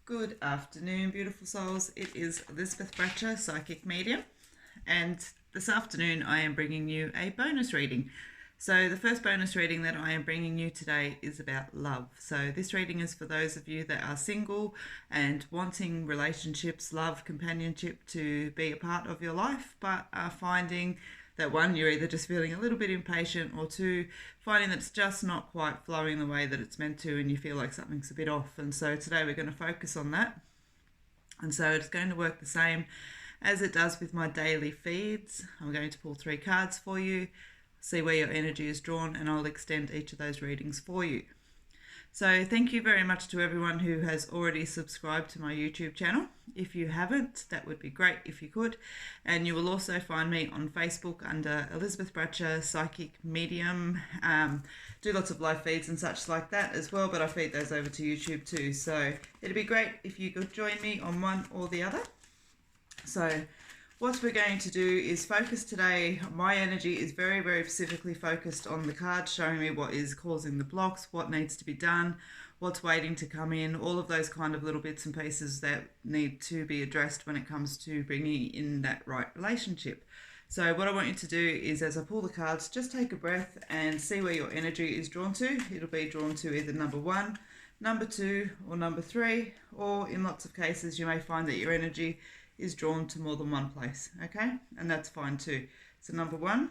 Good afternoon, beautiful souls. It is Elizabeth Bratcher, Psychic Medium, and this afternoon I am bringing you a bonus reading. So the first bonus reading that I am bringing you today is about love. So this reading is for those of you that are single and wanting relationships, love, companionship to be a part of your life, but are finding that one, you're either just feeling a little bit impatient, or two, finding that it's just not quite flowing the way that it's meant to and you feel like something's a bit off. And so today we're going to focus on that. And so it's going to work the same as it does with my daily feeds. I'm going to pull 3 cards for you, see where your energy is drawn, and I'll extend each of those readings for you. So thank you very much to everyone who has already subscribed to my YouTube channel. If you haven't, that would be great if you could. And you will also find me on Facebook under Elizabeth Bratcher, Psychic Medium. Do lots of live feeds and such like that as well, but I feed those over to YouTube too. So it'd be great if you could join me on one or the other. So what we're going to do is focus today. My energy is very, very specifically focused on the cards showing me what is causing the blocks, what needs to be done, what's waiting to come in, all of those kind of little bits and pieces that need to be addressed when it comes to bringing in that right relationship. So what I want you to do is, as I pull the cards, just take a breath and see where your energy is drawn to. It'll be drawn to either number 1, number 2, or number 3, or in lots of cases you may find that your energy is drawn to more than one place, okay? And that's fine too. So number 1,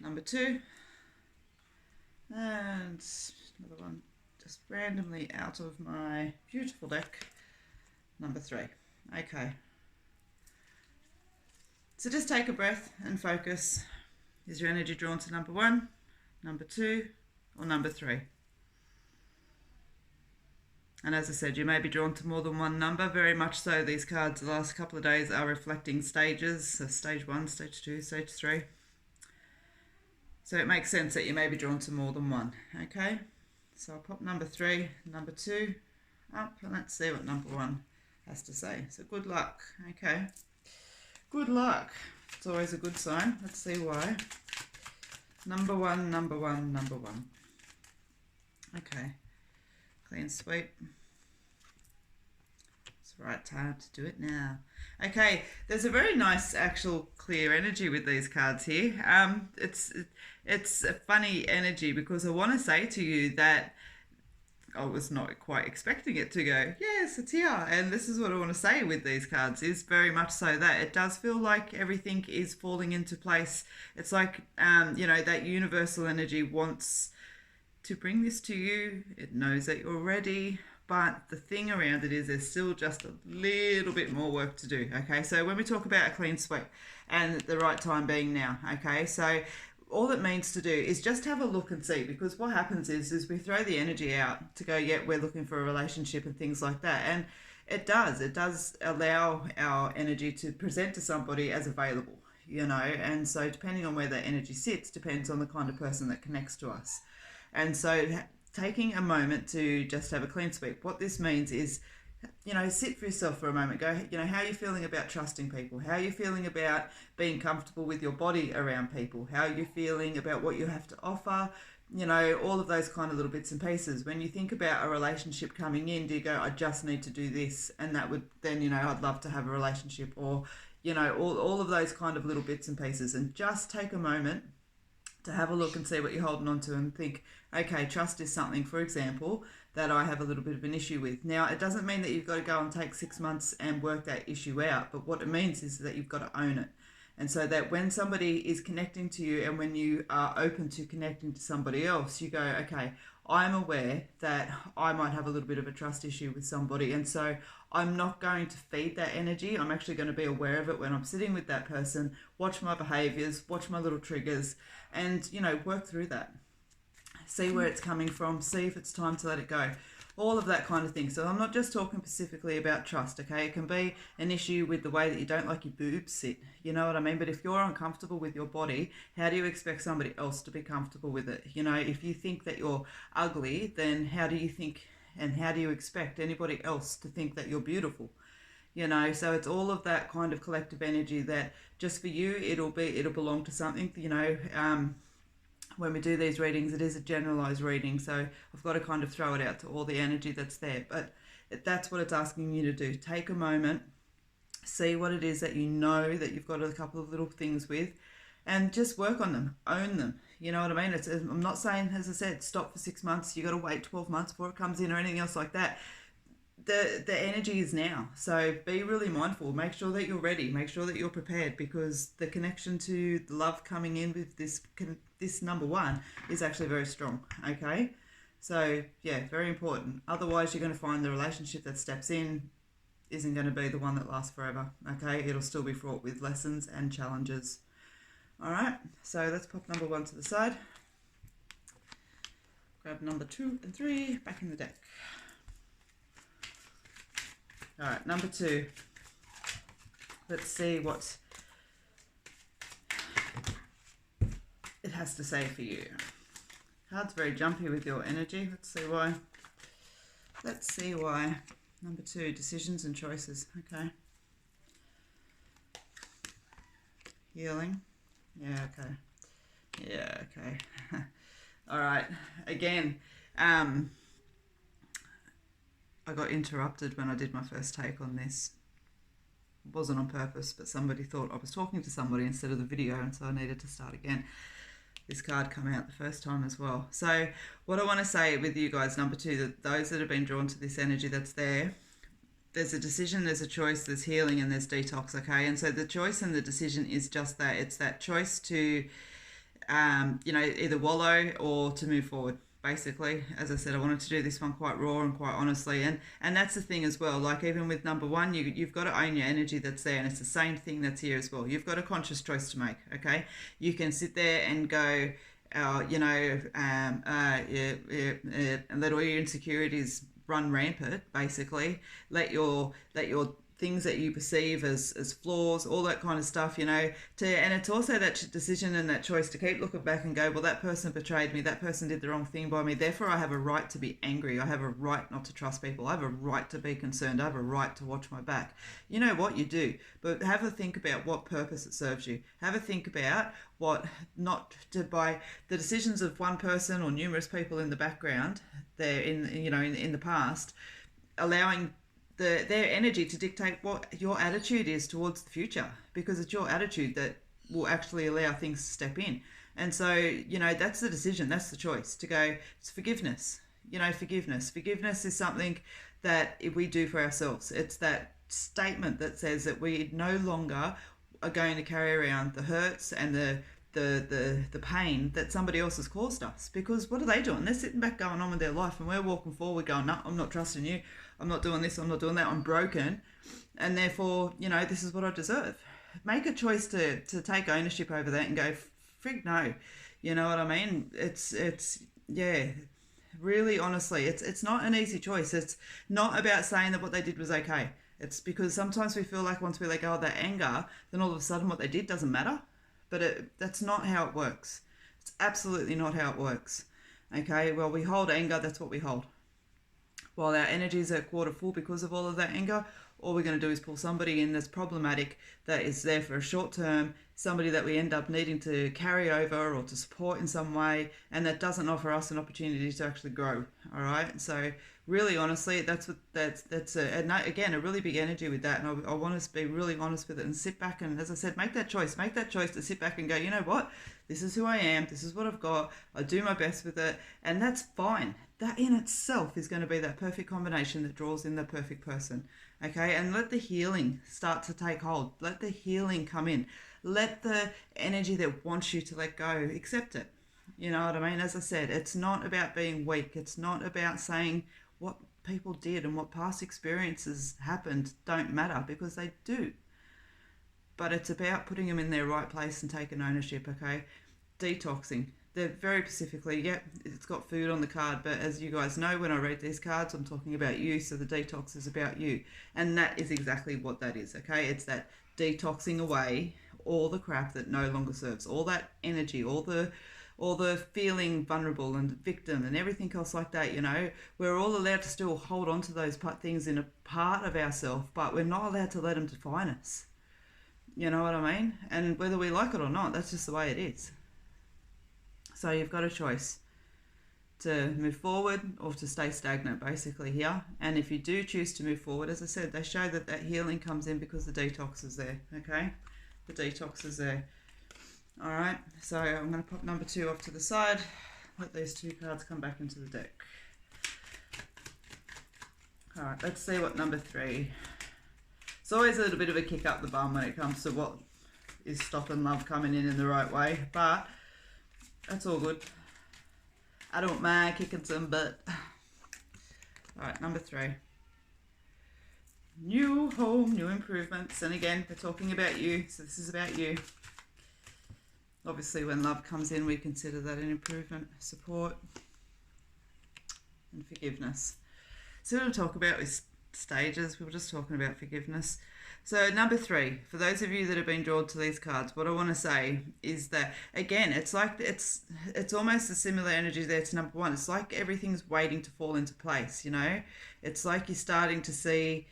number 2, and another one just randomly out of my beautiful deck, number 3. Okay. So just take a breath and focus. Is your energy drawn to number 1, number 2, or number 3? And as I said, you may be drawn to more than one number. Very much so, these cards the last couple of days are reflecting stages. So stage 1, stage 2, stage 3. So it makes sense that you may be drawn to more than one. Okay, so I'll pop number 3, number 2 up, and let's see what number 1 has to say. So good luck. Okay, good luck. It's always a good sign. Let's see why. Number 1, number 1, number 1. Okay. Clean sweep. It's the right time to do it now. Okay, there's a very nice actual clear energy with these cards here. It's a funny energy because I want to say to you that I was not quite expecting it to go, yes, it's here. And this is what I want to say with these cards, is very much so that it does feel like everything is falling into place. It's like, that universal energy wants to bring this to you. It knows that you're ready, but the thing around it is there's still just a little bit more work to do. Okay, so when we talk about a clean sweep and the right time being now, okay, so all it means to do is just have a look and see, because what happens is we throw the energy out to go, yeah, we're looking for a relationship and things like that, and it does allow our energy to present to somebody as available, and so depending on where that energy sits depends on the kind of person that connects to us. And so taking a moment to just have a clean sweep, what this means is, sit for yourself for a moment. Go, how are you feeling about trusting people? How are you feeling about being comfortable with your body around people? How are you feeling about what you have to offer? All of those kind of little bits and pieces. When you think about a relationship coming in, do you go, I just need to do this, and that would then, I'd love to have a relationship, or, all of those kind of little bits and pieces. And just take a moment to have a look and see what you're holding on to and think, okay, trust is something, for example, that I have a little bit of an issue with. Now, it doesn't mean that you've got to go and take 6 months and work that issue out, but what it means is that you've got to own it. And so that when somebody is connecting to you and when you are open to connecting to somebody else, you go, okay, I'm aware that I might have a little bit of a trust issue with somebody, and so I'm not going to feed that energy. I'm actually going to be aware of it when I'm sitting with that person, watch my behaviors, watch my little triggers, and, work through that. See where it's coming from, see if it's time to let it go. All of that kind of thing. So I'm not just talking specifically about trust, okay? It can be an issue with the way that you don't like your boobs sit, you know what I mean? But if you're uncomfortable with your body, how do you expect somebody else to be comfortable with it? If you think that you're ugly, then how do you think and how do you expect anybody else to think that you're beautiful? So it's all of that kind of collective energy that just for you, it'll belong to something, when we do these readings, it is a generalized reading, so I've got to kind of throw it out to all the energy that's there. But that's what it's asking you to do. Take a moment, see what it is that you know that you've got a couple of little things with, and just work on them, own them. You know what I mean? I'm not saying, as I said, stop for 6 months. You got to wait 12 months before it comes in or anything else like that. The energy is now, so be really mindful. Make sure that you're ready, make sure that you're prepared, because the connection to the love coming in with this number one is actually very strong. Okay, so yeah, very important. Otherwise you're going to find the relationship that steps in isn't going to be the one that lasts forever. Okay, it'll still be fraught with lessons and challenges. All right, so let's pop number one to the side, grab number 2 and 3 back in the deck. All right, number 2. Let's see what it has to say for you. Card's very jumpy with your energy. Let's see why. Let's see why. Number 2, decisions and choices. Okay. Healing. Yeah, okay. Yeah, okay. All right. Again, I got interrupted when I did my first take on this. It wasn't on purpose, but somebody thought I was talking to somebody instead of the video, and so I needed to start again. This card came out the first time as well. So what I want to say with you guys, number 2, that those that have been drawn to this energy that's there's a decision, there's a choice, there's healing, and there's detox, okay? And so the choice and the decision is just that. It's that choice to, either wallow or to move forward. Basically, as I said, I wanted to do this one quite raw and quite honestly, and that's the thing as well. Like even with number 1, you've got to own your energy that's there, and it's the same thing that's here as well. You've got a conscious choice to make. Okay, you can sit there and go, and let all your insecurities run rampant. Basically, let your things that you perceive as flaws, all that kind of stuff, and it's also that decision and that choice to keep looking back and go, well, that person betrayed me, that person did the wrong thing by me, therefore I have a right to be angry, I have a right not to trust people, I have a right to be concerned, I have a right to watch my back. You know what, you do, but have a think about what purpose it serves you. Have a think about what, not to by the decisions of one person or numerous people in the background there in the past, allowing their energy to dictate what your attitude is towards the future, because it's your attitude that will actually allow things to step in. And so, that's the decision, that's the choice to go. It's forgiveness. Forgiveness is something that we do for ourselves. It's that statement that says that we no longer are going to carry around the hurts and the pain that somebody else has caused us. Because what are they doing? They're sitting back going on with their life, and we're walking forward going, no, I'm not trusting you, I'm not doing this, I'm not doing that, I'm broken, and therefore, this is what I deserve. Make a choice to take ownership over that and go, frig no. You know what I mean? It's yeah, really honestly, it's not an easy choice. It's not about saying that what they did was okay. It's because sometimes we feel like once we let go of that anger, then all of a sudden what they did doesn't matter. But that's not how it works. It's absolutely not how it works. Okay, well, we hold anger, that's what we hold. While our energies are quarter full because of all of that anger, all we're going to do is pull somebody in that's problematic, that is there for a short term, somebody that we end up needing to carry over or to support in some way, and that doesn't offer us an opportunity to actually grow. All right, so really honestly, that's a really big energy with that, and I want us to be really honest with it and sit back and, as I said, make that choice to sit back and go, you know what, this is who I am, this is what I've got, I do my best with it, and that's fine. That in itself is going to be that perfect combination that draws in the perfect person. Okay, and let the healing start to take hold. Let the healing come in. Let the energy that wants you to let go, accept it. You know what I mean? As I said, it's not about being weak. It's not about saying what people did and what past experiences happened don't matter, because they do. But it's about putting them in their right place and taking ownership, okay? Detoxing. They're very specifically, it's got food on the card, but as you guys know, when I read these cards, I'm talking about you, so the detox is about you. And that is exactly what that is, okay? It's that detoxing away all the crap that no longer serves, all that energy, all the feeling vulnerable and victim and everything else like that, We're all allowed to still hold on to those things in a part of ourselves, but we're not allowed to let them define us. You know what I mean? And whether we like it or not, that's just the way it is. So you've got a choice to move forward or to stay stagnant basically here. And if you do choose to move forward, as I said, they show that that healing comes in because the detox is there. Okay, the detox is there. All right, so I'm going to pop number 2 off to the side, let these 2 cards come back into the deck. All right, let's see what number 3. It's always a little bit of a kick up the bum when it comes to what is stopping love coming in the right way, but that's all good. I don't mind kicking some butt. All right, number 3. New home, new improvements. And again, we're talking about you, so this is about you. Obviously, when love comes in, we consider that an improvement, support, and forgiveness. So we'll talk about with stages. We were just talking about forgiveness. So number 3, for those of you that have been drawn to these cards, what I want to say is that, again, it's like it's almost a similar energy there to number 1. It's like everything's waiting to fall into place, you know? It's like you're starting to see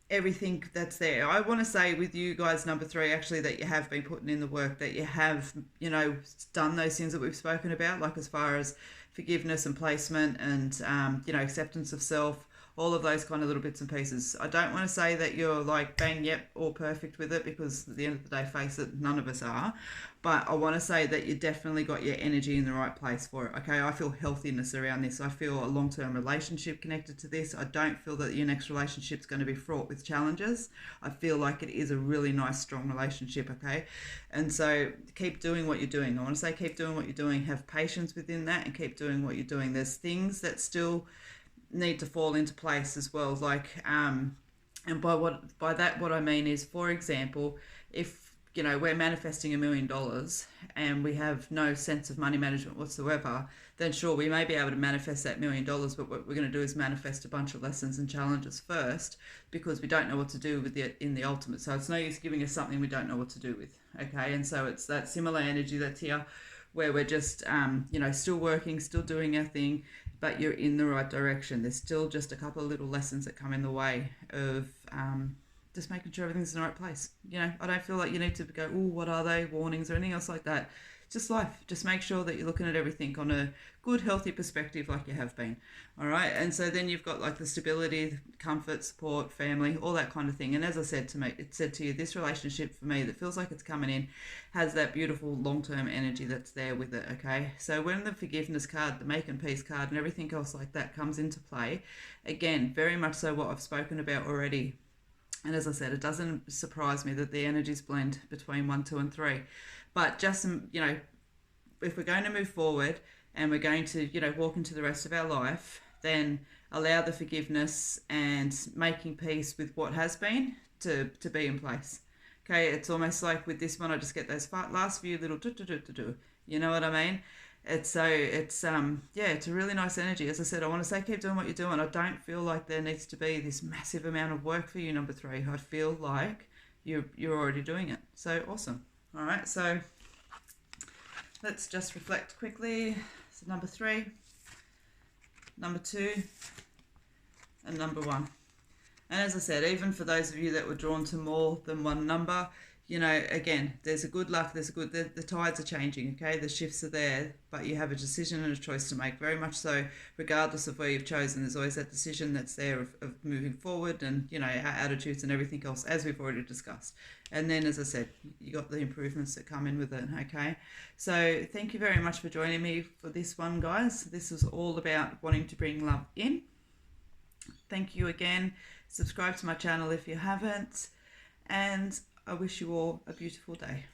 everything that's there. I want to say with you guys, number 3, actually, that you have been putting in the work, that you have, you know, done those things that we've spoken about, like as far as forgiveness and placement and, you know, acceptance of self, all of those kind of little bits and pieces. I don't want to say that you're like, bang, yep, all perfect with it, because at the end of the day, face it, none of us are. But I want to say that you definitely got your energy in the right place for it. Okay, I feel healthiness around this. I feel a long-term relationship connected to this. I don't feel that your next relationship's going to be fraught with challenges. I feel like it is a really nice, strong relationship, okay? And so keep doing what you're doing. I want to say keep doing what you're doing. Have patience within that and keep doing what you're doing. There's things that still need to fall into place as well, like and by that what I mean is, for example, if you know we're manifesting $1 million and we have no sense of money management whatsoever, then sure, we may be able to manifest that $1 million, but what we're going to do is manifest a bunch of lessons and challenges first, because we don't know what to do with it in the ultimate. So it's no use giving us something we don't know what to do with. Okay, and so it's that similar energy that's here, where we're just you know, still working, still doing our thing, but you're in the right direction. There's still just a couple of little lessons that come in the way of just making sure everything's in the right place. You know, I don't feel like you need to go, oh, what are they, warnings or anything else like that. Just life. Just make sure that you're looking at everything on a good, healthy perspective like you have been. All right. And so then you've got like the stability, comfort, support, family, all that kind of thing. And as I said to me, it said to you, this relationship for me that feels like it's coming in has that beautiful long-term energy that's there with it. Okay. So when the forgiveness card, the make and peace card and everything else like that comes into play, again, very much so what I've spoken about already. And as I said, it doesn't surprise me that the energies blend between 1, 2, and 3. But just, you know, if we're going to move forward and we're going to, you know, walk into the rest of our life, then allow the forgiveness and making peace with what has been to be in place. Okay, it's almost like with this one, I just get those last few little do. You know what I mean? It's yeah, it's a really nice energy. As I said, I want to say keep doing what you're doing. I don't feel like there needs to be this massive amount of work for you, number 3. I feel like you're already doing it. So awesome. All right, so let's just reflect quickly. So number 3, number 2, and number 1. And as I said, even for those of you that were drawn to more than one number, you know, again, there's a good luck, the tides are changing, okay? The shifts are there, but you have a decision and a choice to make, very much so, regardless of where you've chosen. There's always that decision that's there of moving forward and, you know, our attitudes and everything else, as we've already discussed. And then, as I said, you got the improvements that come in with it, okay? So thank you very much for joining me for this one, guys. This is all about wanting to bring love in. Thank you again. Subscribe to my channel if you haven't. And I wish you all a beautiful day.